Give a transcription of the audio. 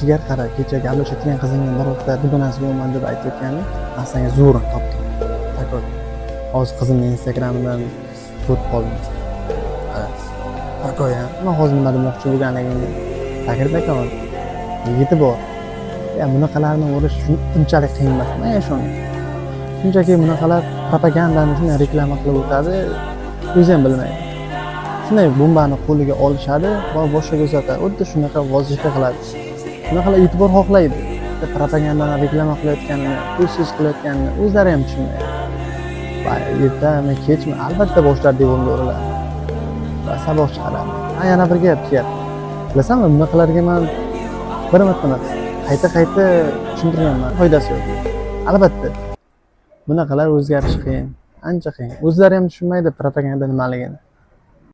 jigar qara, kecha gaplashayotgan qizingni bir vaqtda dugonasi bo'laman deb aytayotgani, men senga zo'rin topdim. Takoy. Hozir qizimni Instagramidan ko'rib qoldim. Takoy, men hozir nima demoqchi bo'lganligimni Sakir aka, yigiti bor. Bunaqalarni o'rish unchalik qiyin emas. Men ishonaman. Shunchaki bunaqalar propagandani shunday reklama qilib o'tadi, o'zi ham bilmaydi. Shunday bombani qo'liga olishadi va boshqa ko'rsatadi. Xuddi shunaqa vosita qiladi. Shunaqalar e'tibor xohlaydi. Propagandani reklama qilayotganini, pulsiz qilayotganini o'zlari ham tushunmaydi. Va ertami, kechmi albatta boshlar devonga uriladi. Va saboq chiqaradi. Yana bir gap deyapti. Bilasanmi, bunaqalarga men bir marta emas, qayta tushuntirganman, foydasi yo'q. Albatta bunaqalar o'zgarishi qiyin, ancha qiyin. O'zlari ham tushunmaydi propaganda nimaligini.